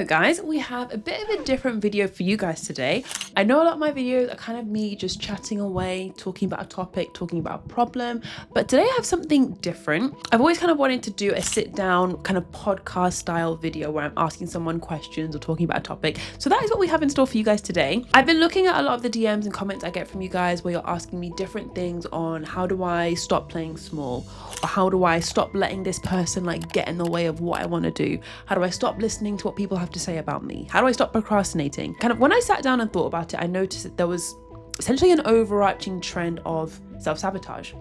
So guys, we have a bit of a different video for you guys today. I know a lot of my videos are kind of me just chatting away, talking about a topic, talking about a problem, but today I have something different. I've always kind of wanted to do a sit down kind of podcast style video where I'm asking someone questions or talking about a topic. So that is what we have in store for you guys today. I've been looking at a lot of the DMs and comments I get from you guys where you're asking me different things on how do I stop playing small, or how do I stop letting this person like get in the way of what I want to do? How do I stop listening to what people have to say about me? How do I stop procrastinating? Kind of when I sat down and thought about it, I noticed that there was essentially an overarching trend of self-sabotage.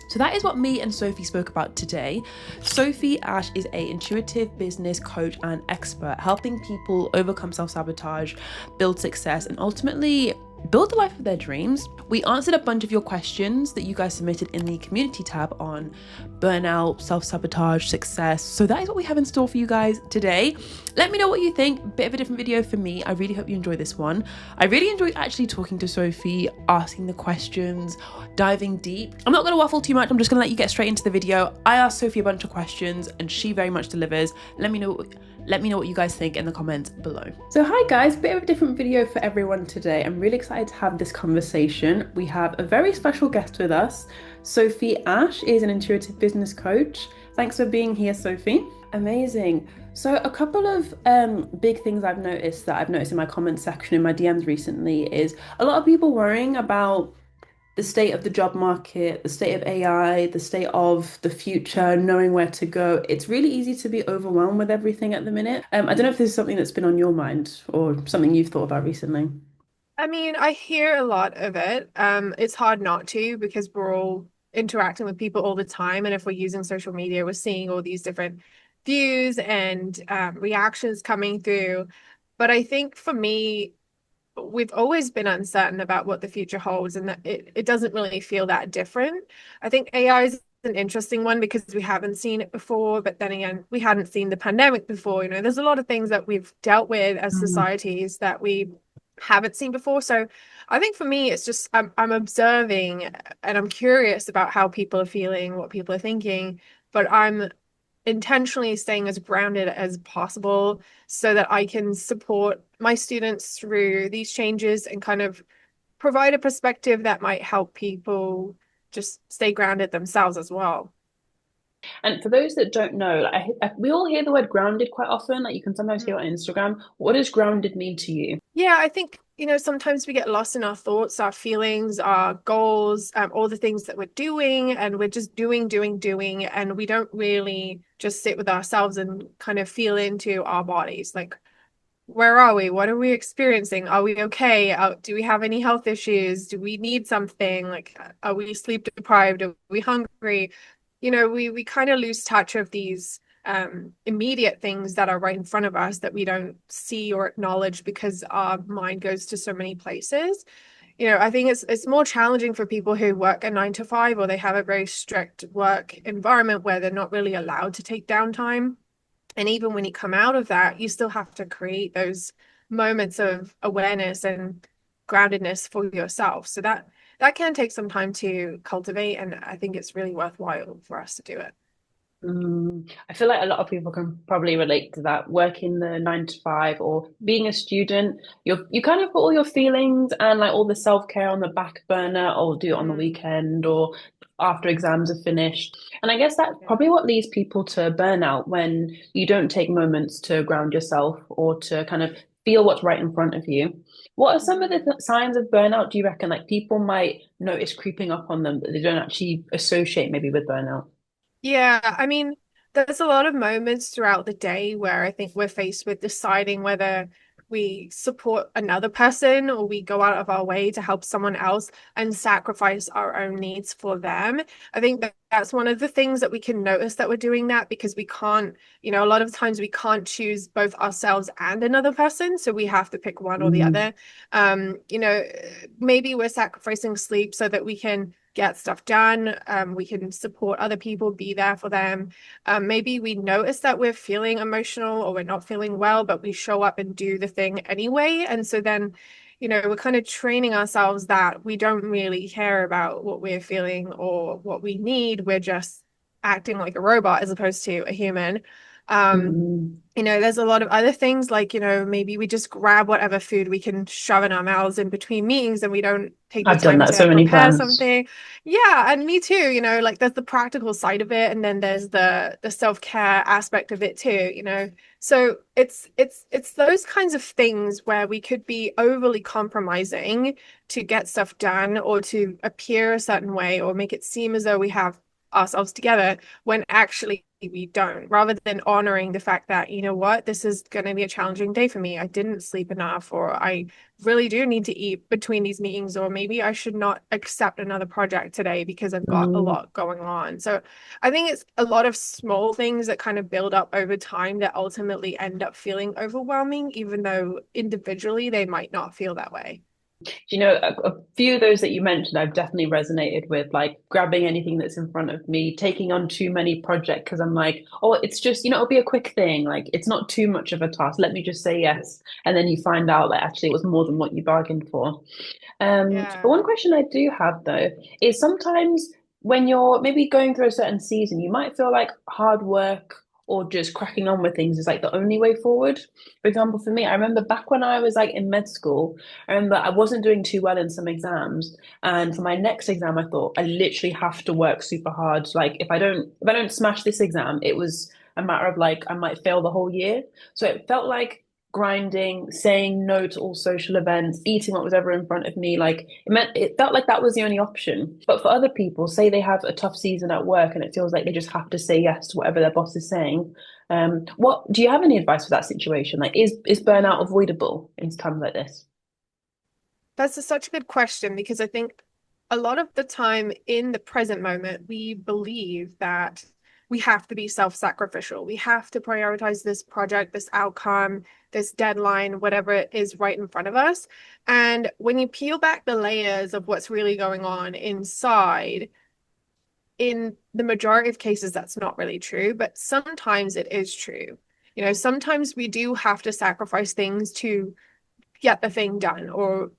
So that is what me and Sophie spoke about today. Sophie Ash is an intuitive business coach and expert, helping people overcome self-sabotage, build success, and ultimately build the life of their dreams. We answered a bunch of your questions that you guys submitted in the community tab on burnout, self-sabotage, success. So that is what we have in store for you guys today. Let me know what you think. Bit of a different video for me. I really hope you enjoy this one. I really enjoyed actually talking to Sophie, asking the questions, diving deep. I'm not going to waffle too much. I'm just going to let you get straight into the video. I asked Sophie a bunch of questions and she very much delivers. Let me know what you guys think in the comments below. So hi guys, bit of a different video for everyone today. I'm really excited to have this conversation. We have a very special guest with us. Sophie Ash is an intuitive business coach. Thanks for being here, Sophie. Amazing. So a couple of big things I've noticed in my comment section in my DMs recently is a lot of people worrying about the state of the job market, the state of AI, the state of the future, knowing where to go. It's really easy to be overwhelmed with everything at the minute. I don't know if this is something that's been on your mind or something you've thought about recently. I mean, I hear a lot of it. It's hard not to because we're all interacting with people all the time. And if we're using social media, we're seeing all these different views and reactions coming through. But I think for me, we've always been uncertain about what the future holds, and that it doesn't really feel that different. I think AI is an interesting one because we haven't seen it before, but then again, we hadn't seen the pandemic before. There's a lot of things that we've dealt with as societies that we haven't seen before. So I think for me, it's just I'm observing and I'm curious about how people are feeling, what people are thinking, but I'm intentionally staying as grounded as possible so that I can support my students through these changes and kind of provide a perspective that might help people just stay grounded themselves as well. And for those that don't know, we all hear the word grounded quite often. Like you can sometimes hear it on Instagram. What does grounded mean to you? Yeah, I think, sometimes we get lost in our thoughts, our feelings, our goals, all the things that we're doing, and we're just doing, and we don't really just sit with ourselves and kind of feel into our bodies. Like, where are we? What are we experiencing? Are we okay? Do we have any health issues? Do we need something? Like, are we sleep deprived? Are we hungry? We kind of lose touch of these immediate things that are right in front of us that we don't see or acknowledge because our mind goes to so many places. I think it's more challenging for people who work a 9 to 5 or they have a very strict work environment where they're not really allowed to take downtime. And even when you come out of that, you still have to create those moments of awareness and groundedness for yourself. So that can take some time to cultivate, and I think it's really worthwhile for us to do it. I feel like a lot of people can probably relate to that. Working the 9 to 5 or being a student, you kind of put all your feelings and like all the self-care on the back burner, or do it on the Mm, weekend or after exams are finished. And I guess that's yeah. probably what leads people to burnout when you don't take moments to ground yourself or to kind of feel what's right in front of you. What are some of the Mm. signs of burnout, do you reckon, like people might notice creeping up on them that they don't actually associate maybe with burnout? Yeah, I mean, there's a lot of moments throughout the day where I think we're faced with deciding whether we support another person or we go out of our way to help someone else and sacrifice our own needs for them. I think that's one of the things that we can notice that we're doing that because we can't, a lot of times we can't choose both ourselves and another person. So we have to pick one or the Mm. other. Maybe we're sacrificing sleep so that we can get stuff done. We can support other people, be there for them. Maybe we notice that we're feeling emotional or we're not feeling well, but we show up and do the thing anyway. And so then, we're kind of training ourselves that we don't really care about what we're feeling or what we need. We're just acting like a robot as opposed to a human. Mm. There's a lot of other things like, maybe we just grab whatever food we can shove in our mouths in between meetings and we don't take the I've done time that to so many prepare times. something. Yeah, and me too, like there's the practical side of it and then there's the self-care aspect of it too. So it's those kinds of things where we could be overly compromising to get stuff done or to appear a certain way or make it seem as though we have ourselves together when actually we don't, rather than honoring the fact that, you know what, this is going to be a challenging day for me. I didn't sleep enough, or I really do need to eat between these meetings, or maybe I should not accept another project today because I've got a Mm. lot going on. So I think it's a lot of small things that kind of build up over time that ultimately end up feeling overwhelming, even though individually they might not feel that way. A few of those that you mentioned, I've definitely resonated with, like grabbing anything that's in front of me, taking on too many projects because I'm like, oh, it's just, it'll be a quick thing. Like, it's not too much of a task. Let me just say yes. And then you find out that actually it was more than what you bargained for. But Yeah. one question I do have though is sometimes when you're maybe going through a certain season, you might feel like hard work or just cracking on with things is like the only way forward. For example, for me, I remember back when I was like in med school, I remember I wasn't doing too well in some exams. And for my next exam, I thought I literally have to work super hard. Like if I don't smash this exam, it was a matter of like I might fail the whole year. So it felt like grinding, saying no to all social events, eating what was ever in front of me. Like it felt like that was the only option. But for other people, say they have a tough season at work and it feels like they just have to say yes to whatever their boss is saying. What do you have any advice for that situation? Like, is burnout Mm. avoidable in times like this? Such a good question because I think a lot of the time in the present moment, we believe that we have to be self-sacrificial. We have to prioritize this project, this outcome, this deadline, whatever it is right in front of us. And when you peel back the layers of what's really going on inside, in the majority of cases, that's not really true, but sometimes it is true. Sometimes we do have to sacrifice things to get the thing done or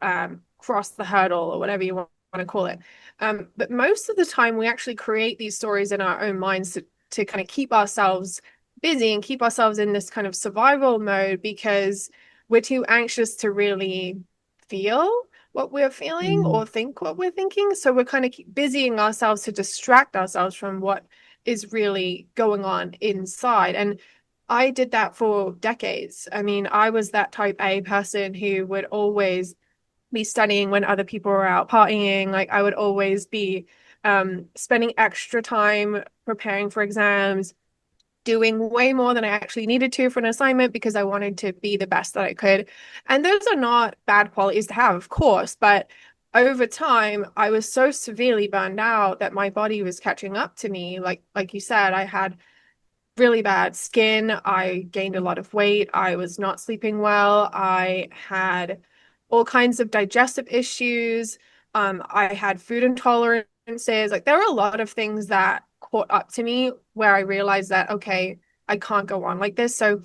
cross the hurdle or whatever you want to call it. But most of the time, we actually create these stories in our own minds to kind of keep ourselves busy and keep ourselves in this kind of survival mode because we're too anxious to really feel what we're feeling Mm. or think what we're thinking. So we're kind of busying ourselves to distract ourselves from what is really going on inside. And I did that for decades. I mean, I was that type A person who would always be studying when other people were out partying. Like I would always be spending extra time preparing for exams, doing way more than I actually needed to for an assignment because I wanted to be the best that I could. And those are not bad qualities to have, of course, but over time, I was so severely burned out that my body was catching up to me. Like you said, I had really bad skin. I gained a lot of weight. I was not sleeping well. I had all kinds of digestive issues. I had food intolerances. Like there were a lot of things that caught up to me where I realized that, okay, I can't go on like this. So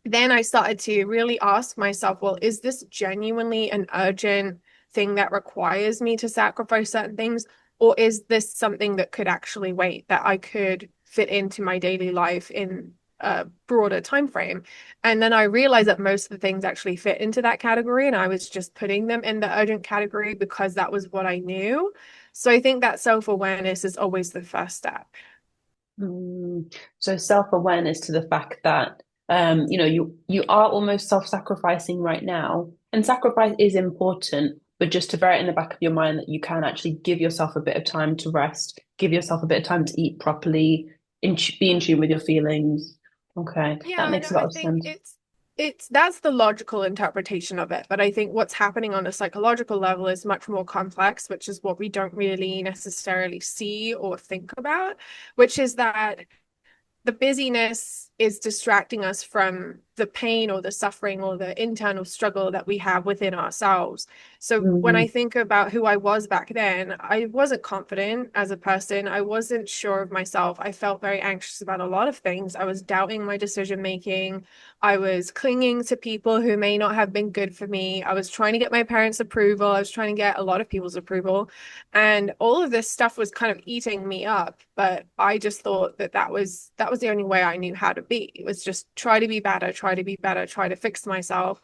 then I started to really ask myself, well, is this genuinely an urgent thing that requires me to sacrifice certain things? Or is this something that could actually wait, that I could fit into my daily life in a broader time frame? And then I realized that most of the things actually fit into that category, and I was just putting them in the urgent category because that was what I knew. So I think that self-awareness is always the first step. So self-awareness to the fact that you are almost self-sacrificing right now, and sacrifice is important, but just to bear it in the back of your mind that you can actually give yourself a bit of time to rest, give yourself a bit of time to eat properly, be in tune with your feelings. Okay, that Yeah, no, makes a lot I of think sense. it's that's the logical interpretation of it. But I think what's happening on a psychological level is much more complex, which is what we don't really necessarily see or think about, which is that the busyness is distracting us from the pain or the suffering or the internal struggle that we have within ourselves. So when I Mm. think about who I was back then, I wasn't confident as a person. I wasn't sure of myself. I felt very anxious about a lot of things. I was doubting my decision making. I was clinging to people who may not have been good for me. I was trying to get my parents' approval. I was trying to get a lot of people's approval. And all of this stuff was kind of eating me up, but I just thought that that was the only way I knew how to would be. It was just try to be better, try to be better, try to fix myself.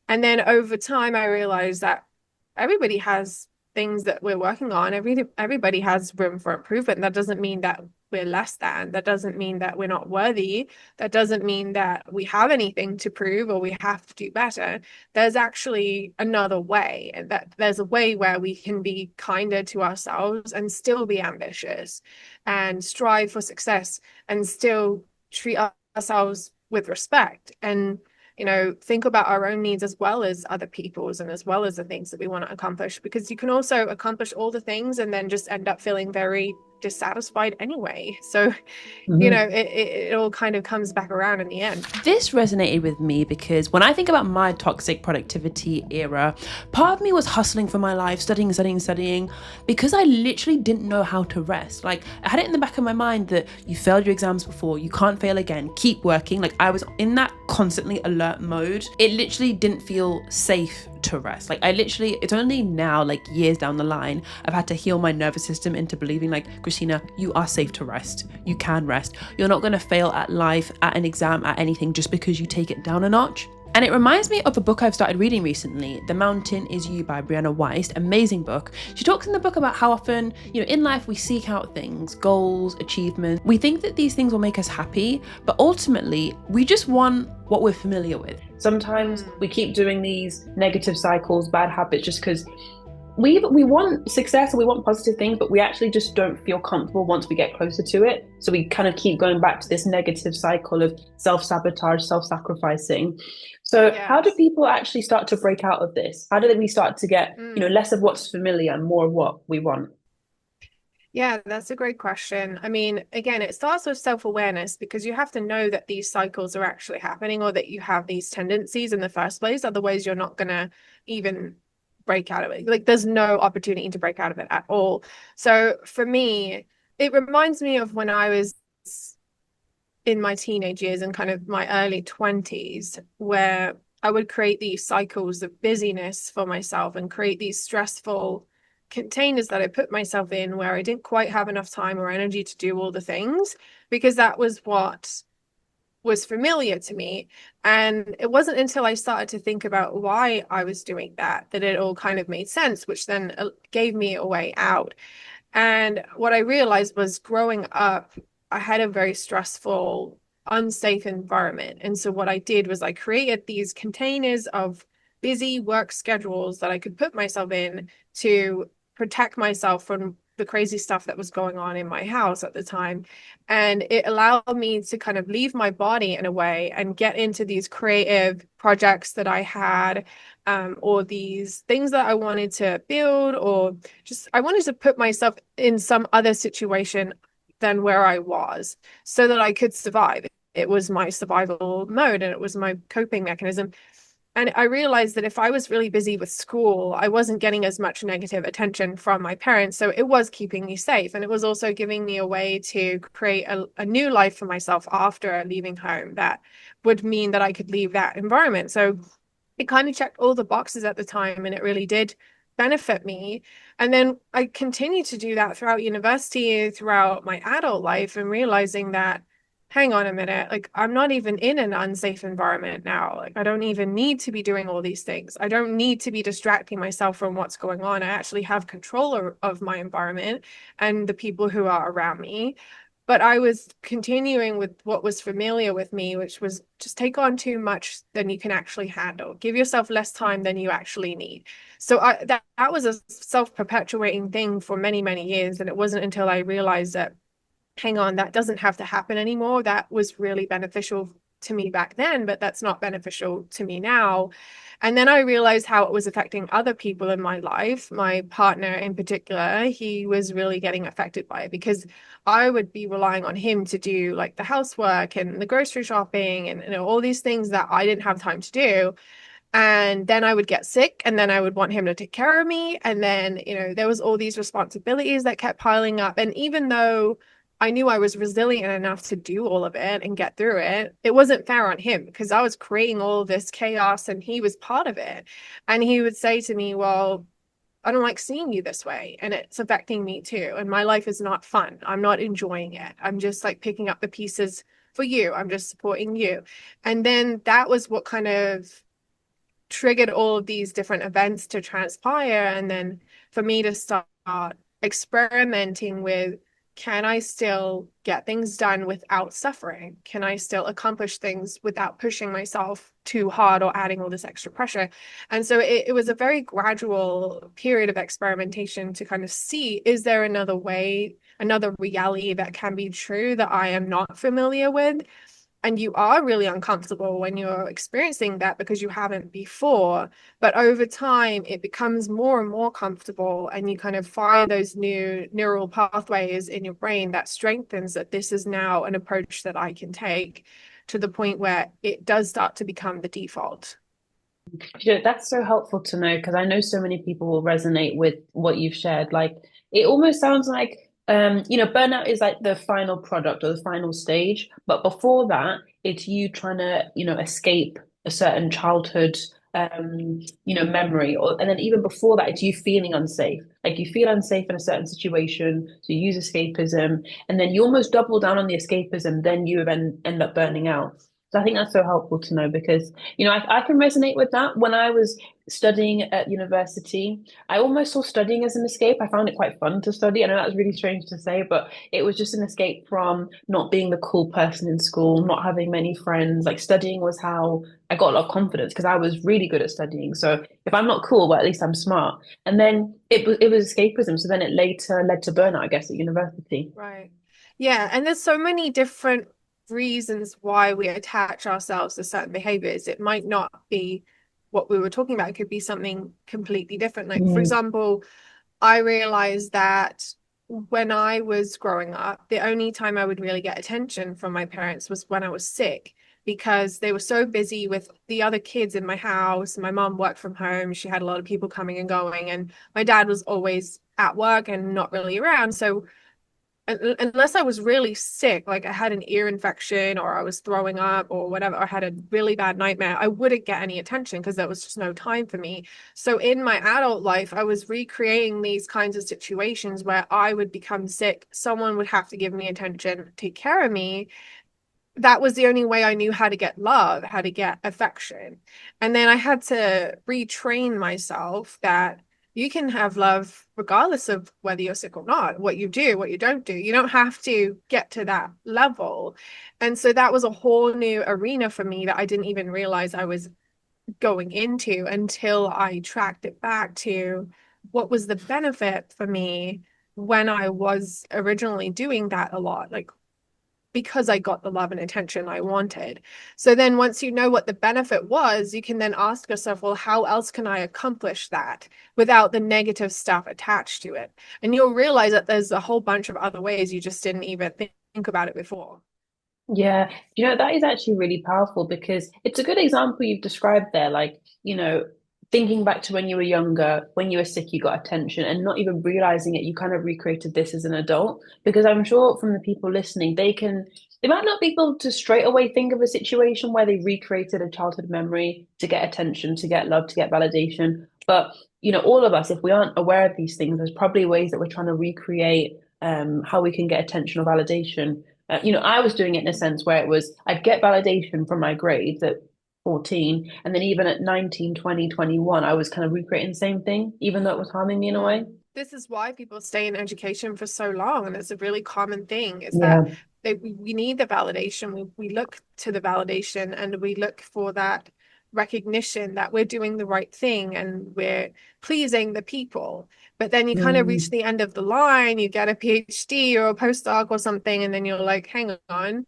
And then over time, I realized that everybody has things that we're working on. Everybody has room for improvement. That doesn't mean that we're less than. That doesn't mean that we're not worthy. That doesn't mean that we have anything to prove or we have to do better. There's actually another way, and that there's a way where we can be kinder to ourselves and still be ambitious and strive for success and still treat ourselves with respect and think about our own needs as well as other people's and as well as the things that we want to accomplish, because you can also accomplish all the things and then just end up feeling very dissatisfied anyway. So, it all kind of comes back around in the end. This resonated with me because when I think about my toxic productivity era, part of me was hustling for my life, studying, because I literally didn't know how to rest. Like, I had it in the back of my mind that you failed your exams before, you can't fail again, keep working. Like, I was in that constantly alert mode. It literally didn't feel safe to rest. Like, it's only now, like years down the line, I've had to heal my nervous system into believing, like, Christina, you are safe to rest. You can rest. You're not going to fail at life, at an exam, at anything just because you take it down a notch. And it reminds me of a book I've started reading recently, The Mountain Is You by Brianna Wiest. Amazing book. She talks in the book about how often, in life we seek out things, goals, achievements. We think that these things will make us happy, but ultimately we just want what we're familiar with. Sometimes we keep doing these negative cycles, bad habits, just because we want success and we want positive things, but we actually just don't feel comfortable once we get closer to it. So we kind of keep going back to this negative cycle of self-sabotage, self-sacrificing. So How do people actually start to break out of this? How do we start to get, less of what's familiar and more of what we want? Yeah, that's a great question. I mean, again, it starts with self-awareness, because you have to know that these cycles are actually happening or that you have these tendencies in the first place. Otherwise, you're not going to even break out of it. Like, there's no opportunity to break out of it at all. So for me, it reminds me of when I was in my teenage years and kind of my early 20s, where I would create these cycles of busyness for myself and create these stressful containers that I put myself in where I didn't quite have enough time or energy to do all the things, because that was what was familiar to me. And it wasn't until I started to think about why I was doing that it all kind of made sense, which then gave me a way out. And what I realized was, growing up, I had a very stressful, unsafe environment. And so what I did was I created these containers of busy work schedules that I could put myself in to protect myself from the crazy stuff that was going on in my house at the time. And it allowed me to kind of leave my body in a way and get into these creative projects that I had, or these things that I wanted to build, or just I wanted to put myself in some other situation than where I was so that I could survive. It was my survival mode and it was my coping mechanism. And I realized that if I was really busy with school, I wasn't getting as much negative attention from my parents. So it was keeping me safe. And it was also giving me a way to create a new life for myself after leaving home that would mean that I could leave that environment. So it kind of checked all the boxes at the time, and it really did benefit me. And then I continued to do that throughout university, throughout my adult life, and realizing that, hang on a minute, like, I'm not even in an unsafe environment now. Like, I don't even need to be doing all these things. I don't need to be distracting myself from what's going on. I actually have control of my environment and the people who are around me. But I was continuing with what was familiar with me, which was just take on too much than you can actually handle. Give yourself less time than you actually need. So that was a self-perpetuating thing for many, many years. And it wasn't until I realized that, hang on, that doesn't have to happen anymore. That was really beneficial to me back then, but that's not beneficial to me now. And then I realized how it was affecting other people in my life. My partner in particular, he was really getting affected by it, because I would be relying on him to do like the housework and the grocery shopping and all these things that I didn't have time to do. And then I would get sick, and then I would want him to take care of me. And then, there was all these responsibilities that kept piling up. And even though I knew I was resilient enough to do all of it and get through it, it wasn't fair on him, because I was creating all this chaos and he was part of it. And he would say to me, well, I don't like seeing you this way, and it's affecting me too. And my life is not fun. I'm not enjoying it. I'm just like picking up the pieces for you. I'm just supporting you. And then that was what kind of triggered all of these different events to transpire. And then for me to start experimenting with, can I still get things done without suffering? Can I still accomplish things without pushing myself too hard or adding all this extra pressure? And so it was a very gradual period of experimentation to kind of see, is there another way, another reality that can be true that I am not familiar with? And you are really uncomfortable when you're experiencing that because you haven't before. But over time, it becomes more and more comfortable, and you kind of find those new neural pathways in your brain that strengthens that this is now an approach that I can take, to the point where it does start to become the default. That's so helpful to know because I know so many people will resonate with what you've shared. Like it almost sounds like burnout is like the final product or the final stage, but before that, it's you trying to, escape a certain childhood memory and then even before that it's you feeling unsafe. Like you feel unsafe in a certain situation, so you use escapism and then you almost double down on the escapism, then you then end up burning out. So I think that's so helpful to know because I can resonate with that. When I was studying at university, I almost saw studying as an escape. I found it quite fun to study. I know that's really strange to say, but it was just an escape from not being the cool person in school, not having many friends. Like studying was how I got a lot of confidence because I was really good at studying. So if I'm not cool, well, at least I'm smart. And then it was escapism. So then it later led to burnout, I guess, at university. Right. Yeah. And there's so many different reasons why we attach ourselves to certain behaviors. It might not be what we were talking about, it could be something completely different. Like, for Mm, example, I realized that when I was growing up, the only time I would really get attention from my parents was when I was sick, because they were so busy with the other kids in my house. My mom worked from home. She had a lot of people coming and going, and my dad was always at work and not really around. So unless I was really sick, like I had an ear infection or I was throwing up or whatever, I had a really bad nightmare, I wouldn't get any attention because there was just no time for me. So in my adult life, I was recreating these kinds of situations where I would become sick. Someone would have to give me attention, take care of me. That was the only way I knew how to get love, how to get affection. And then I had to retrain myself that you can have love regardless of whether you're sick or not, what you do, what you don't do. You don't have to get to that level. And so that was a whole new arena for me that I didn't even realize I was going into until I tracked it back to what was the benefit for me when I was originally doing that a lot. Like, because I got the love and attention I wanted. So then once you know what the benefit was, you can then ask yourself, well, how else can I accomplish that without the negative stuff attached to it? And you'll realize that there's a whole bunch of other ways you just didn't even think about it before. yeah, that is actually really powerful because it's a good example you've described there. Like, thinking back to when you were younger, when you were sick, you got attention and not even realizing it, you kind of recreated this as an adult. Because I'm sure from the people listening, they might not be able to straight away think of a situation where they recreated a childhood memory to get attention, to get love, to get validation. But, all of us, if we aren't aware of these things, there's probably ways that we're trying to recreate how we can get attention or validation. I was doing it in a sense where it was I'd get validation from my grades at 14, and then even at 19, 20, 21, I was kind of recreating the same thing, even though it was harming me in a way. This is why people stay in education for so long, and it's a really common thing, is that Yeah. we need the validation. We look to the validation, and we look for that recognition that we're doing the right thing and we're pleasing the people. But then you kind of reach Mm, the end of the line, you get a PhD or a postdoc or something, and then you're like, hang on,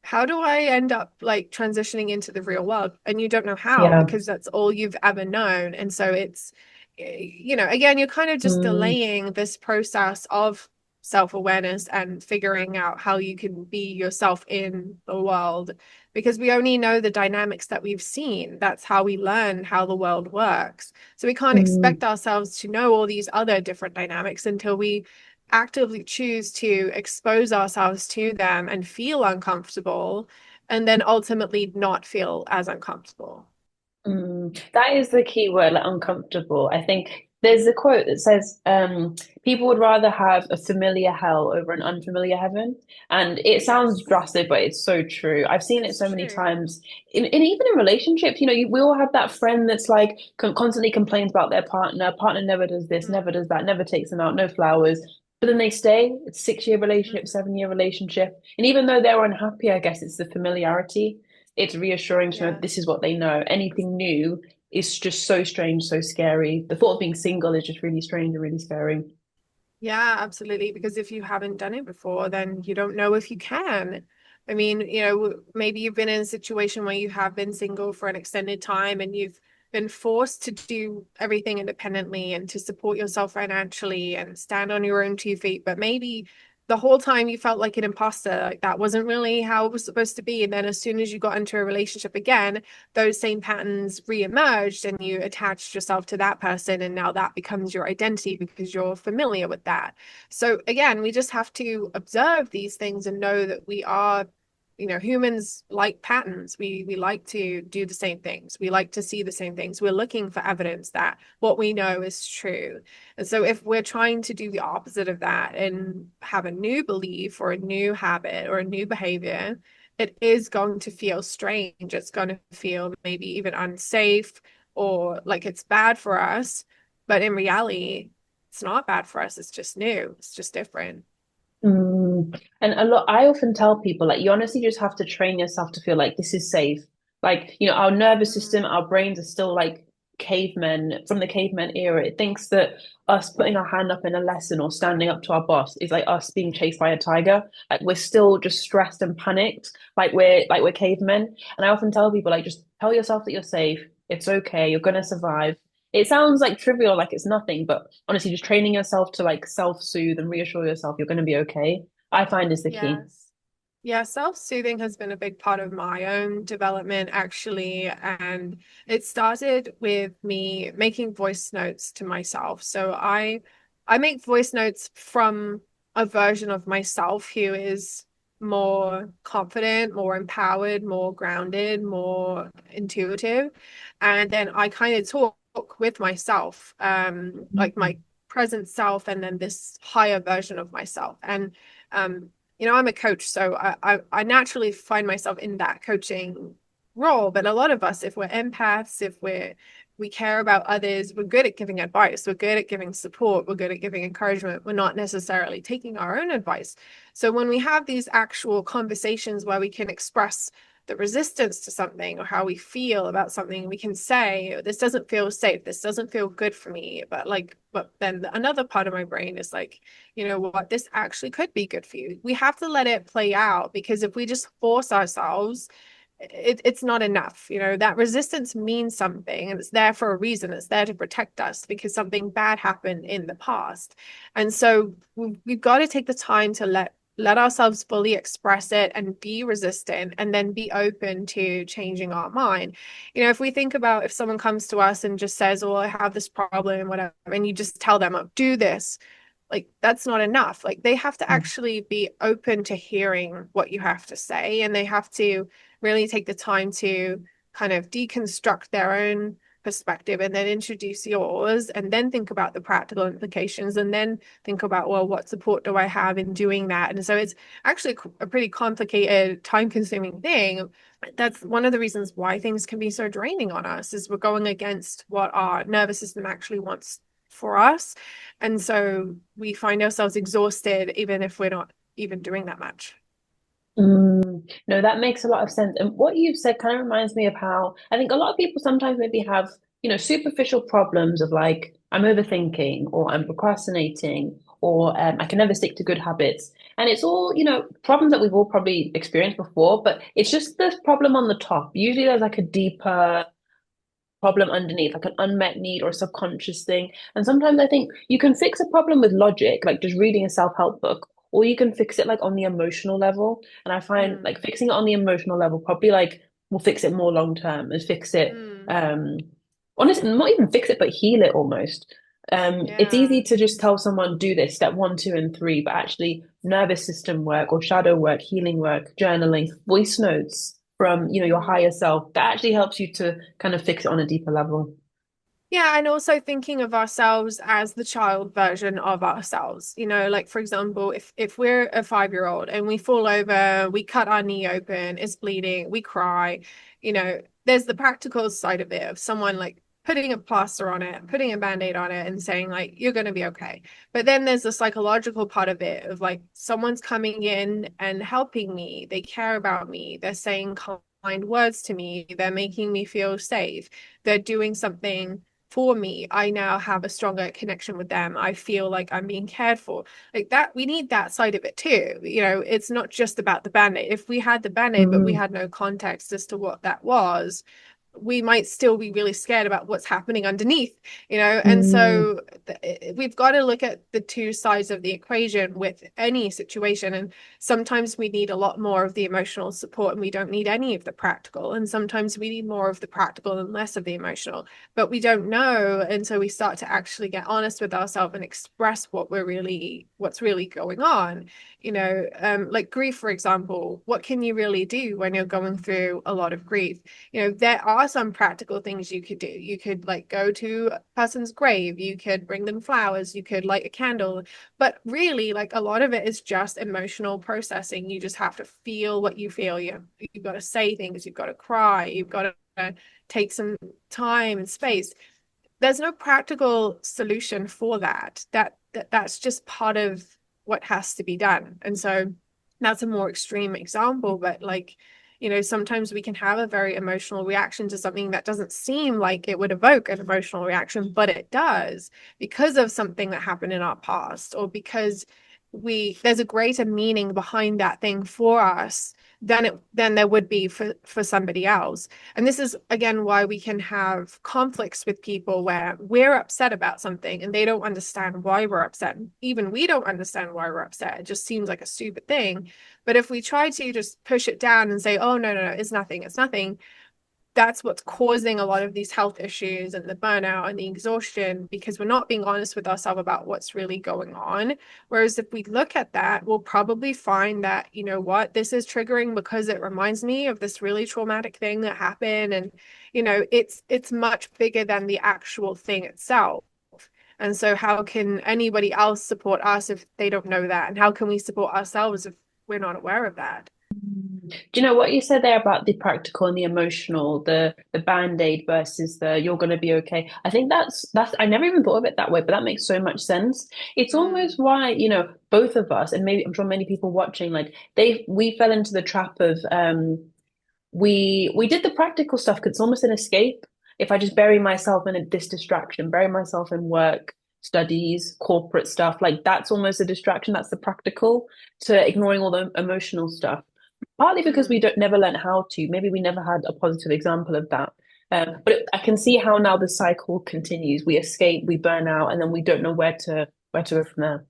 how do I end up like transitioning into the real world? And you don't know how, yeah. because that's all you've ever known. And so it's, again, you're kind of just Mm, delaying this process of self-awareness and figuring out how you can be yourself in the world, because we only know the dynamics that we've seen. That's how we learn how the world works. So we can't expect mm, ourselves to know all these other different dynamics until we actively choose to expose ourselves to them and feel uncomfortable, and then ultimately not feel as uncomfortable. that is the key word, like uncomfortable. I think There's a quote that says, people would rather have a familiar hell over an unfamiliar heaven. And it sounds Yes, drastic, but it's so true. I've seen it it's so many true. times even in relationships, we all have that friend that's like constantly complains about their partner never does this, never Mm, does that, never takes them out, no flowers. But then they stay, it's 6 year relationship, mm, 7 year relationship. And even though they're unhappy, I guess it's the familiarity. It's reassuring to know this yes. is what they know. Anything new, it's just so strange, so scary. The thought of being single is just really strange and really scary. Yeah, absolutely. Because if you haven't done it before, then you don't know if you can. I mean, maybe you've been in a situation where you have been single for an extended time and you've been forced to do everything independently and to support yourself financially and stand on your own 2 feet. But maybe the whole time you felt like an imposter, like that wasn't really how it was supposed to be. And then as soon as you got into a relationship again, those same patterns re-emerged and you attached yourself to that person, and now that becomes your identity because you're familiar with that. So again, we just have to observe these things and know that we are, humans like patterns. We like to do the same things, we like to see the same things, we're looking for evidence that what we know is true. And so if we're trying to do the opposite of that and have a new belief or a new habit or a new behavior, it is going to feel strange. It's going to feel maybe even unsafe or like it's bad for us. But in reality, it's not bad for us. It's just new. It's just different. And I often tell people, like, you honestly just have to train yourself to feel like this is safe. Like, our nervous system, Mm, our brains are still like cavemen from the caveman era. It thinks that us putting our hand up in a lesson or standing up to our boss is like us being chased by a tiger. Like, we're still just stressed and panicked, like we're cavemen. And I often tell people, like, just tell yourself that you're safe. It's okay. You're gonna survive. It sounds like trivial, like it's nothing, but honestly, just training yourself to like self-soothe and reassure yourself you're going to be okay, I find is the key. yes. Yeah, self-soothing has been a big part of my own development, actually. And it started with me making voice notes to myself. So I make voice notes from a version of myself who is more confident, more empowered, more grounded, more intuitive. And then I kind of talk with myself, like my present self, and then this higher version of myself. And um, I'm a coach, so I naturally find myself in that coaching role. But a lot of us, if we're empaths, if we care about others, we're good at giving advice, we're good at giving support, we're good at giving encouragement. We're not necessarily taking our own advice. So when we have these actual conversations where we can express the resistance to something or how we feel about something, we can say, this doesn't feel safe, this doesn't feel good for me. But then another part of my brain is like, you know what, this actually could be good for you. We have to let it play out, because if we just force ourselves, it's not enough. That resistance means something, and it's there for a reason. It's there to protect us because something bad happened in the past. And so we've got to take the time to let ourselves fully express it and be resistant, and then be open to changing our mind. If we think about, if someone comes to us and just says, well, I have this problem, whatever, and you just tell them, oh, do this, like that's not enough. Like they have to actually be open to hearing what you have to say, and they have to really take the time to kind of deconstruct their own perspective and then introduce yours, and then think about the practical implications, and then think about, well, what support do I have in doing that? And so it's actually a pretty complicated, time consuming thing. That's one of the reasons why things can be so draining on us, is we're going against what our nervous system actually wants for us. And so we find ourselves exhausted, even if we're not even doing that much. No, that makes a lot of sense. And what you've said kind of reminds me of how I think a lot of people sometimes maybe have, superficial problems of like, I'm overthinking or I'm procrastinating or I can never stick to good habits. And it's all, problems that we've all probably experienced before, but it's just this problem on the top. Usually there's like a deeper problem underneath, like an unmet need or a subconscious thing. And sometimes I think you can fix a problem with logic, like just reading a self-help book, or you can fix it like on the emotional level. And I find Mm, like fixing it on the emotional level probably like will fix it more long term and fix it mm, honestly, not even fix it, but heal it almost. It's yeah. easy to just tell someone do this step one, two, and three, but actually nervous system work or shadow work, healing work, journaling, voice notes from your Mm. higher self that actually helps you to kind of fix it on a deeper level. Yeah, and also thinking of ourselves as the child version of ourselves. Like for example, if we're a 5-year-old and we fall over, we cut our knee open, it's bleeding, we cry, there's the practical side of it of someone like putting a plaster on it, putting a band-aid on it and saying like you're going to be okay. But then there's the psychological part of it of like someone's coming in and helping me. They care about me. They're saying kind words to me. They're making me feel safe. They're doing something for me. I now have a stronger connection with them. I feel like I'm being cared for. Like that, we need that side of it too. It's not just about the band-aid. If we had the band-aid, but we Mm, had no context as to what that was, we might still be really scared about what's happening underneath, and mm, so we've got to look at the two sides of the equation with any situation. And sometimes we need a lot more of the emotional support and we don't need any of the practical, and sometimes we need more of the practical and less of the emotional, but we don't know until we start to actually get honest with ourselves and express what's really going on. Like grief, for example. What can you really do when you're going through a lot of grief? There are some practical things you could do. You could like go to a person's grave, you could bring them flowers, you could light a candle. But really, like a lot of it is just emotional processing. You just have to feel what you feel. You've got to say things, you've got to cry, you've got to take some time and space. There's no practical solution for that. That's just part of what has to be done. And so that's a more extreme example, but like, sometimes we can have a very emotional reaction to something that doesn't seem like it would evoke an emotional reaction, but it does because of something that happened in our past, or because there's a greater meaning behind that thing for us than there would be for somebody else. And this is again why we can have conflicts with people where we're upset about something and they don't understand why we're upset. Even we don't understand why we're upset. It just seems like a stupid thing. But if we try to just push it down and say, oh, no, no, no, it's nothing, that's what's causing a lot of these health issues and the burnout and the exhaustion, because we're not being honest with ourselves about what's really going on. Whereas if we look at that, we'll probably find that, what, this is triggering because it reminds me of this really traumatic thing that happened. And, it's much bigger than the actual thing itself. And so how can anybody else support us if they don't know that? And how can we support ourselves if we're not aware of that? do you know what you said there about the practical and the emotional, the band-aid versus the you're gonna be okay? I think that's I never even thought of it that way, but that makes so much sense. It's almost Mm, why, both of us, and maybe I'm sure many people watching, like we fell into the trap of we did the practical stuff because it's almost an escape. If I just bury myself in this distraction, bury myself in work, studies, corporate stuff, like that's almost a distraction. That's the practical to ignoring all the emotional stuff. Partly because we mm. don't never learned how to. Maybe we never had a positive example of that. I can see how now the cycle continues. We escape, we burn out, and then we don't know where to go from there.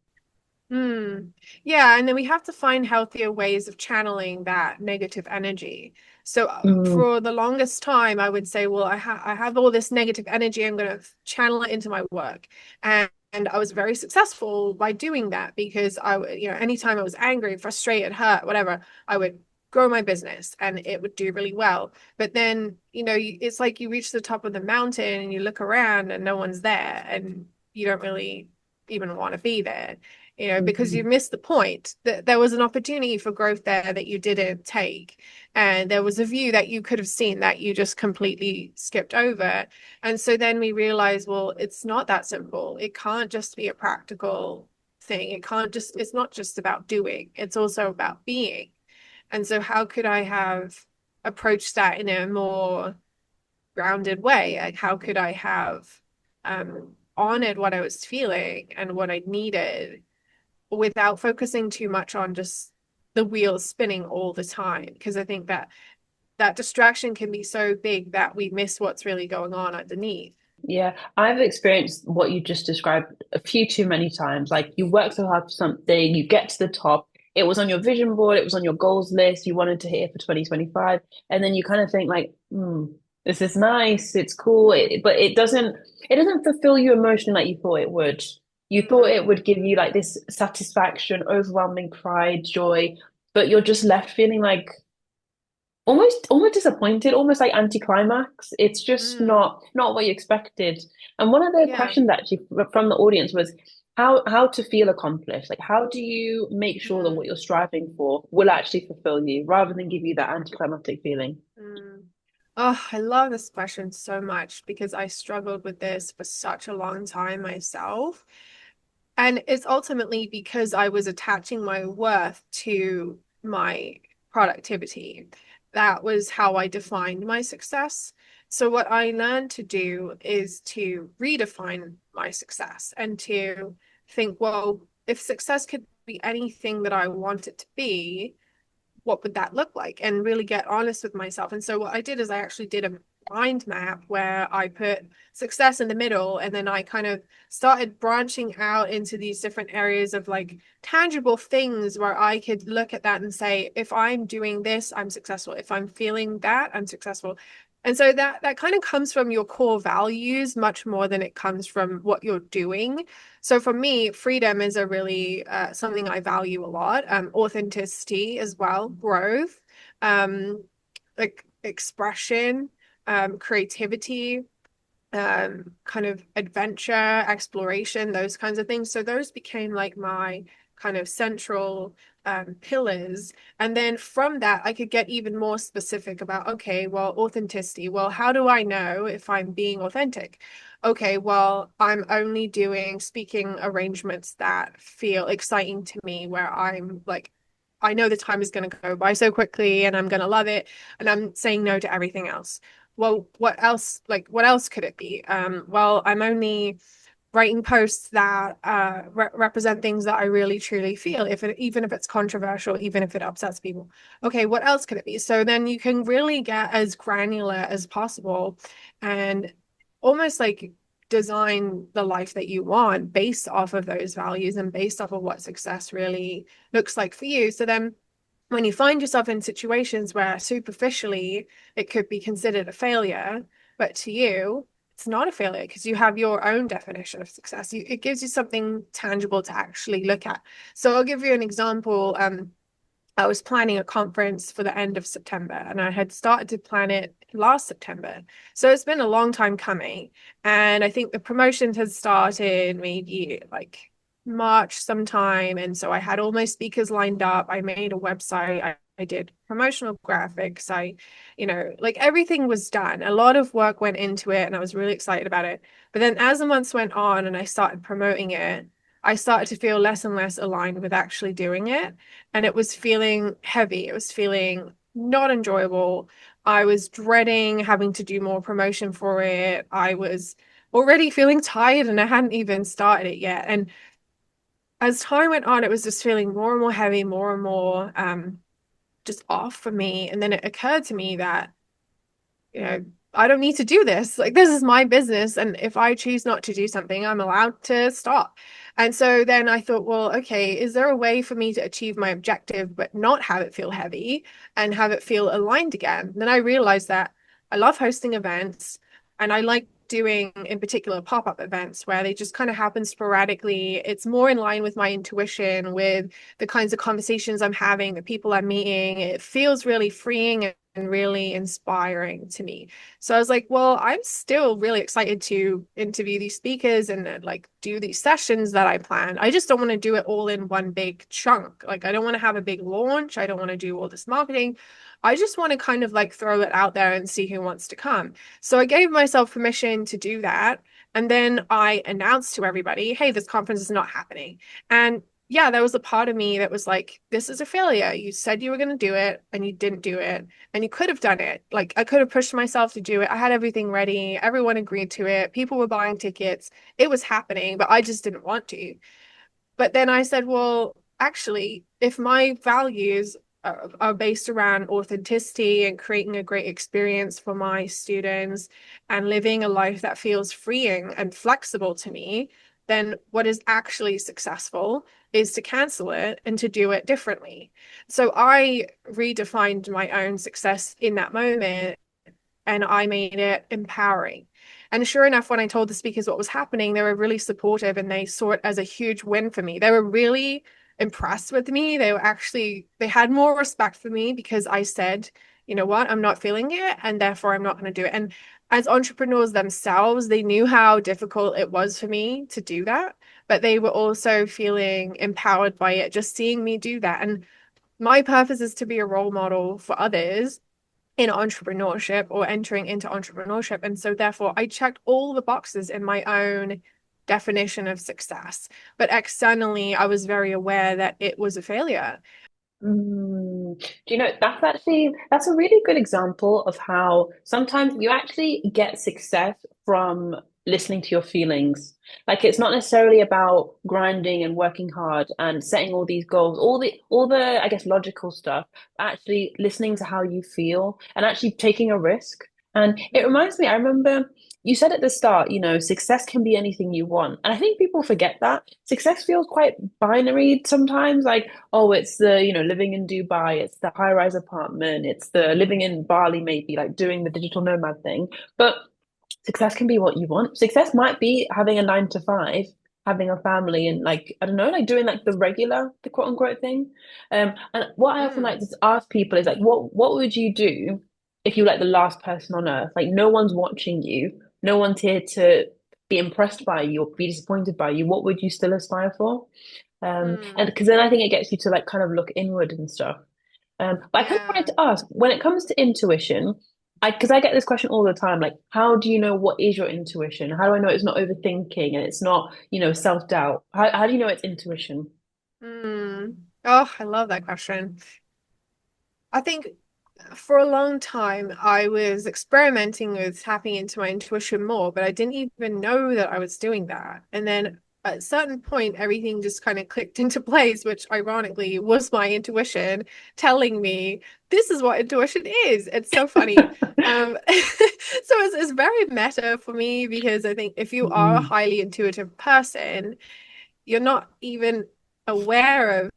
Hmm. Yeah, and then we have to find healthier ways of channeling that negative energy. So Mm, for the longest time, I would say, well, I have all this negative energy. I'm going to channel it into my work, and I was very successful by doing that because anytime I was angry, frustrated, hurt, whatever, I would grow my business and it would do really well. But then, it's like you reach the top of the mountain and you look around and no one's there, and you don't really even want to be there, because you mm, missed the point that there was an opportunity for growth there that you didn't take. And there was a view that you could have seen that you just completely skipped over. And so then we realize, well, it's not that simple. It can't just be a practical thing. It's not just about doing, it's also about being. And so, how could I have approached that in a more grounded way? Like, how could I have honored what I was feeling and what I needed without focusing too much on just the wheels spinning all the time? Because I think that distraction can be so big that we miss what's really going on underneath. yeah, I've experienced what you just described a few too many times. Like you work so hard for something, you get to the top. It was on your vision board, it was on your goals list, you wanted to hit it for 2025, and then you kind of think like, this is nice, it's cool, but it doesn't fulfill you emotionally like you thought it would. You thought it would give you like this satisfaction, overwhelming pride, joy, but you're just left feeling like almost disappointed, almost like anti-climax. It's just Mm, not what you expected. And one of the yeah. questions actually from the audience was how to feel accomplished. Like how do you make sure that what Mm, you're striving for will actually fulfill you rather than give you that anticlimactic feeling? mm. Oh, I love this question so much because I struggled with this for such a long time myself. And it's ultimately because I was attaching my worth to my productivity. That was how I defined my success. So, what I learned to do is to redefine my success and to think, well, if success could be anything that I want it to be, what would that look like, and really get honest with myself. And so what I did is I actually did a mind map where I put success in the middle, and then I kind of started branching out into these different areas of like tangible things where I could look at that and say, if I'm doing this, I'm successful. If I'm feeling that, I'm successful. And so that kind of comes from your core values much more than it comes from what you're doing. So for me, freedom is a really something I value a lot. Authenticity as well, growth, um, like expression, creativity, kind of adventure, exploration, those kinds of things. So those became like my kind of central pillars. And then from that, I could get even more specific about, okay, well, authenticity. Well, how do I know if I'm being authentic? Okay, well, I'm only doing speaking arrangements that feel exciting to me, where I'm like, I know the time is going to go by so quickly and I'm going to love it. And I'm saying no to everything else. Well, what else, like, what else could it be? Well, I'm only writing posts that represent things that I really truly feel, if it, even if it's controversial, even if it upsets people. Okay, what else could it be? So then you can really get as granular as possible and almost like design the life that you want based off of those values and based off of what success really looks like for you. So then when you find yourself in situations where superficially it could be considered a failure, but to you, it's not a failure because you have your own definition of success. It gives you something tangible to actually look at. So I'll give you an example. I was planning a conference for the end of September, and I had started to plan it last September. So it's been a long time coming. And I think the promotion had started maybe like March sometime. And so I had all my speakers lined up. I made a website. I did promotional graphics. Like everything was done. A lot of work went into it, and I was really excited about it. But then as the months went on and I started promoting it, I started to feel less and less aligned with actually doing it, and it was feeling heavy. It was feeling not enjoyable. I was dreading having to do more promotion for it. I was already feeling tired and I hadn't even started it yet. And as time went on, it was just feeling more and more heavy, more and more just off for me. And then it occurred to me that you know, I don't need to do this. Like, this is my business. And if I choose not to do something, I'm allowed to stop. And so then I thought, well, okay, is there a way for me to achieve my objective, but not have it feel heavy and have it feel aligned again? And then I realized that I love hosting events and I like doing, in particular, pop-up events where they just kind of happen sporadically. It's more in line with my intuition, with the kinds of conversations I'm having, the people I'm meeting. It feels really freeing and really inspiring to me. So I was like, well, I'm still really excited to interview these speakers and like do these sessions that I planned. I just don't want to do it all in one big chunk. Like, I don't want to have a big launch. I don't want to do all this marketing. I just want to kind of like throw it out there and see who wants to come. So I gave myself permission to do that. And then I announced to everybody, hey, this conference is not happening. And yeah, there was a part of me that was like, this is a failure. You said you were going to do it and you didn't do it. And you could have done it. Like, I could have pushed myself to do it. I had everything ready. Everyone agreed to it. People were buying tickets. It was happening, but I just didn't want to. But then I said, well, actually, if my values are based around authenticity and creating a great experience for my students and living a life that feels freeing and flexible to me, then what is actually successful is to cancel it and to do it differently. So I redefined my own success in that moment and I made it empowering. And sure enough, when I told the speakers what was happening, they were really supportive and they saw it as a huge win for me. They were really impressed with me. They had more respect for me because I said, you know what, I'm not feeling it, and therefore I'm not going to do it. And as entrepreneurs themselves, they knew how difficult it was for me to do that, but they were also feeling empowered by it, just seeing me do that. And my purpose is to be a role model for others in entrepreneurship or entering into entrepreneurship. And so therefore I checked all the boxes in my own definition of success. But externally, I was very aware that it was a failure. Do you know, that's a really good example of how sometimes you actually get success from listening to your feelings. Like it's not necessarily about grinding and working hard and setting all these goals, all the I guess logical stuff, actually listening to how you feel and actually taking a risk. And it reminds me, I remember you said at the start, success can be anything you want. And I think people forget that. Success feels quite binary sometimes. Like, oh, it's the, living in Dubai, it's the high-rise apartment, it's the living in Bali, maybe like doing the digital nomad thing. But success can be what you want. Success might be having a 9 to 5, having a family, and like, I don't know, like doing like the quote unquote thing. And what I often like Mm, to ask people is like, what would you do if you were like the last person on earth? Like no one's watching you, no one's here to be impressed by you or be disappointed by you. What would you still aspire for? And mm, because then I think it gets you to like kind of look inward and stuff. But I kind of wanted yeah. to ask, when it comes to intuition, because I get this question all the time, like, how do you know what is your intuition? How do I know it's not overthinking and it's not, self-doubt? How do you know it's intuition? Mm. Oh, I love that question. I think for a long time, I was experimenting with tapping into my intuition more, but I didn't even know that I was doing that. And then at a certain point, everything just kind of clicked into place, which ironically was my intuition telling me this is what intuition is. It's so funny. So it's very meta for me because I think if you are a Mm, highly intuitive person, you're not even aware of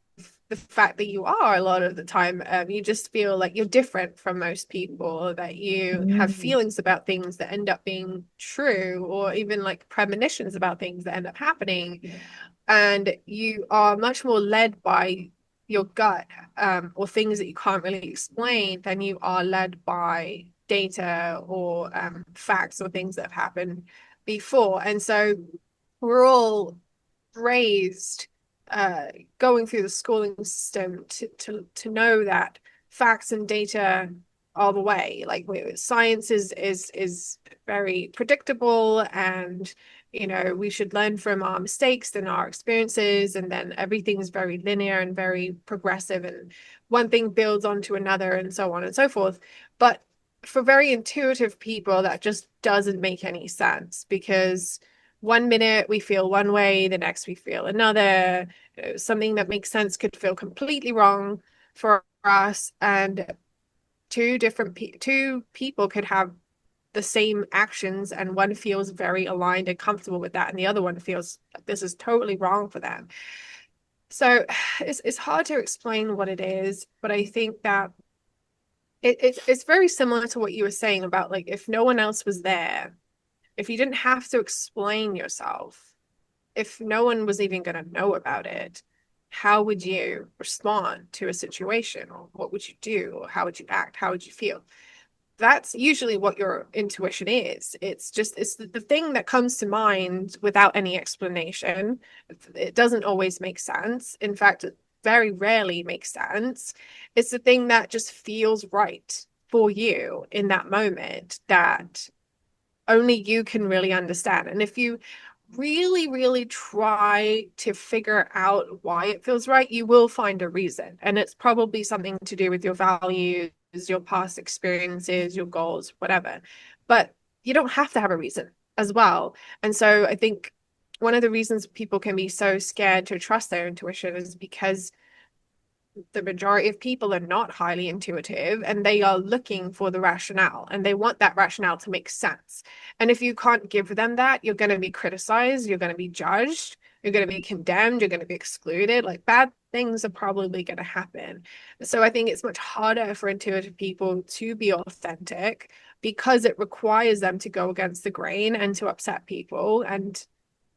the fact that you are a lot of the time. You just feel like you're different from most people, that you have mm, feelings about things that end up being true, or even like premonitions about things that end up happening. And you are much more led by your gut, or things that you can't really explain, than you are led by data or facts or things that have happened before. And so we're all raised uh, going through the schooling system to know that facts and data are the way. Like science is very predictable, and we should learn from our mistakes and our experiences, and then everything's very linear and very progressive, and one thing builds onto another, and so on and so forth. But for very intuitive people, that just doesn't make any sense, because one minute we feel one way, the next we feel another. Something that makes sense could feel completely wrong for us, and two people could have the same actions, and one feels very aligned and comfortable with that, and the other one feels like this is totally wrong for them. So it's hard to explain what it is, but I think that it's very similar to what you were saying about, like, if no one else was there, if you didn't have to explain yourself, if no one was even going to know about it, how would you respond to a situation? Or what would you do? Or how would you act? How would you feel? That's usually what your intuition is. It's the thing that comes to mind without any explanation. It doesn't always make sense. In fact, it very rarely makes sense. It's the thing that just feels right for you in that moment, that only you can really understand. And if you really, really try to figure out why it feels right, you will find a reason. And it's probably something to do with your values, your past experiences, your goals, whatever. But you don't have to have a reason as well. And so I think one of the reasons people can be so scared to trust their intuition is because the majority of people are not highly intuitive, and they are looking for the rationale, and they want that rationale to make sense. And if you can't give them that, you're going to be criticized, you're going to be judged, you're going to be condemned, you're going to be excluded. Like, bad things are probably going to happen. So I think it's much harder for intuitive people to be authentic, because it requires them to go against the grain and to upset people. And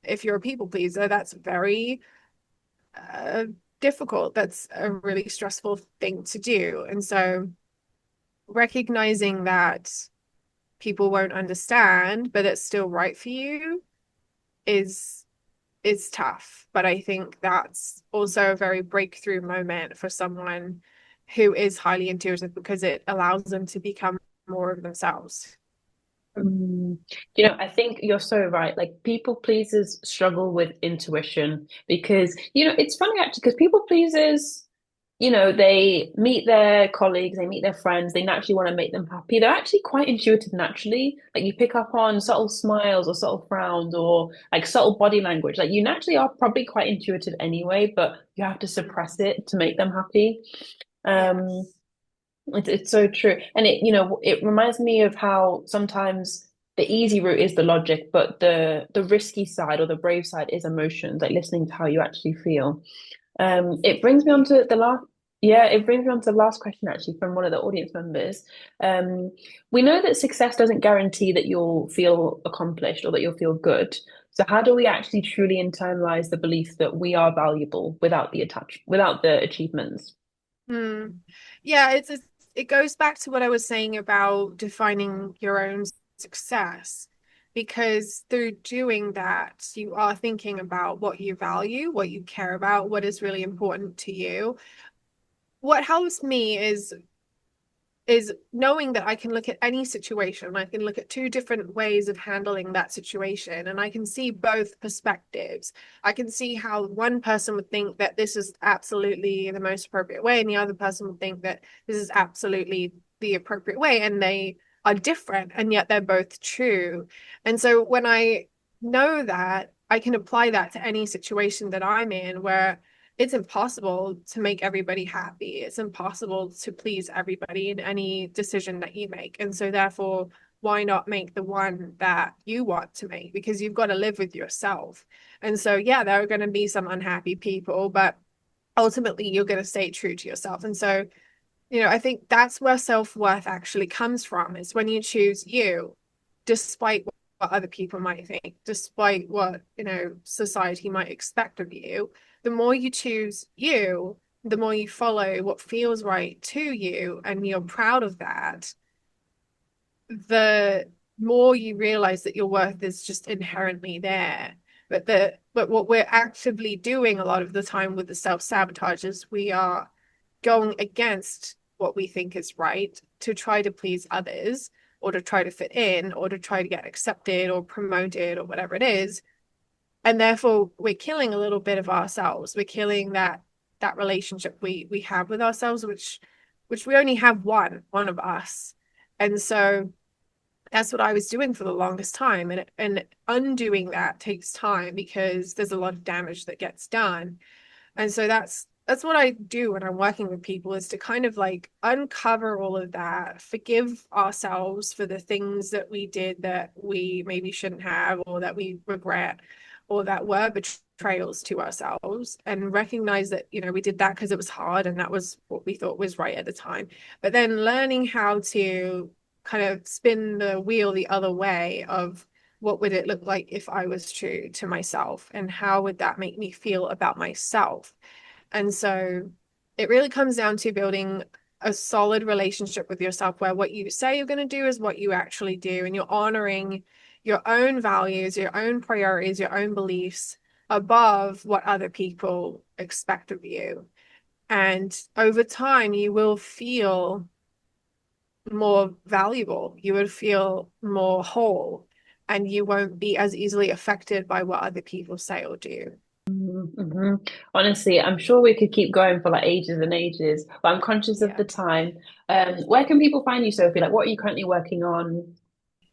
if you're a people pleaser, that's very uh, difficult. That's a really stressful thing to do. And so recognizing that people won't understand, but it's still right for you is tough. But I think that's also a very breakthrough moment for someone who is highly intuitive because it allows them to become more of themselves. Mm. I think you're so right. Like people pleasers struggle with intuition because, it's funny actually because people pleasers, they meet their colleagues, they meet their friends, they naturally want to make them happy. They're actually quite intuitive naturally. Like you pick up on subtle smiles or subtle frowns or like subtle body language. Like you naturally are probably quite intuitive anyway, but you have to suppress it to make them happy. Um, Yes. it's so true. And it reminds me of how sometimes the easy route is the logic, but the risky side or the brave side is emotions, like listening to how you actually feel. It brings me on to the last, yeah, it brings me on to the last question actually from one of the audience members. Um, we know that success doesn't guarantee that you'll feel accomplished or that you'll feel good. So how do we actually truly internalize the belief that we are valuable without the achievements? Hmm. Yeah, it goes back to what I was saying about defining your own success, because through doing that, you are thinking about what you value, what you care about, what is really important to you. What helps me is knowing that I can look at any situation. I can look at two different ways of handling that situation, and I can see both perspectives. I can see how one person would think that this is absolutely the most appropriate way, and the other person would think that this is absolutely the appropriate way, and they are different, and yet they're both true. And so when I know that, I can apply that to any situation that I'm in where it's impossible to make everybody happy. It's impossible to please everybody in any decision that you make. And so, therefore, why not make the one that you want to make? Because you've got to live with yourself. And so, yeah, there are going to be some unhappy people, but ultimately, you're going to stay true to yourself. And so, I think that's where self-worth actually comes from, is when you choose you, despite what other people might think, despite what, society might expect of you. The more you choose you, the more you follow what feels right to you, and you're proud of that, the more you realize that your worth is just inherently there. But what we're actively doing a lot of the time with the self-sabotage is we are going against what we think is right to try to please others, or to try to fit in, or to try to get accepted or promoted or whatever it is. And therefore we're killing a little bit of ourselves. We're killing that relationship we have with ourselves, which we only have one of us. And so that's what I was doing for the longest time. And undoing that takes time because there's a lot of damage that gets done. And so that's what I do when I'm working with people, is to kind of like uncover all of that, forgive ourselves for the things that we did that we maybe shouldn't have, or that we regret, or that were betrayals to ourselves, and recognize that, we did that because it was hard and that was what we thought was right at the time. But then learning how to kind of spin the wheel the other way of, what would it look like if I was true to myself, and how would that make me feel about myself? And so it really comes down to building a solid relationship with yourself, where what you say you're going to do is what you actually do, and you're honoring your own values, your own priorities, your own beliefs above what other people expect of you. And over time, you will feel more valuable, you would feel more whole, and you won't be as easily affected by what other people say or do. Hmm. Honestly, I'm sure we could keep going for like ages and ages, but I'm conscious of Yeah. the time. Where can people find you, Sophie? Like, what are you currently working on?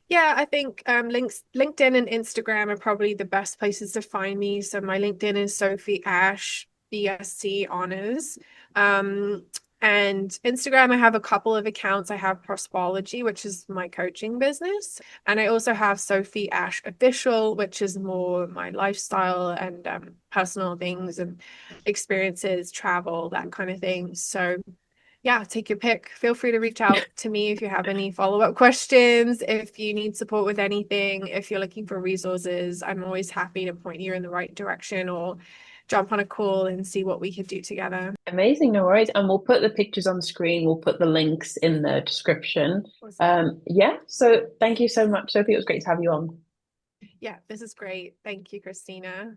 Yeah, I think LinkedIn and Instagram are probably the best places to find me. So my LinkedIn is Sophie Ash, BSc honors. Um, and Instagram, I have a couple of accounts. I have Prospology, which is my coaching business. And I also have Sophie Ash Official, which is more my lifestyle and personal things and experiences, travel, that kind of thing. So yeah, take your pick. Feel free to reach out to me if you have any follow-up questions, if you need support with anything, if you're looking for resources. I'm always happy to point you in the right direction, or jump on a call and see what we could do together. Amazing, no worries. And we'll put the pictures on screen. We'll put the links in the description. Awesome. Yeah, so thank you so much, Sophie. It was great to have you on. Yeah, this is great. Thank you, Christina.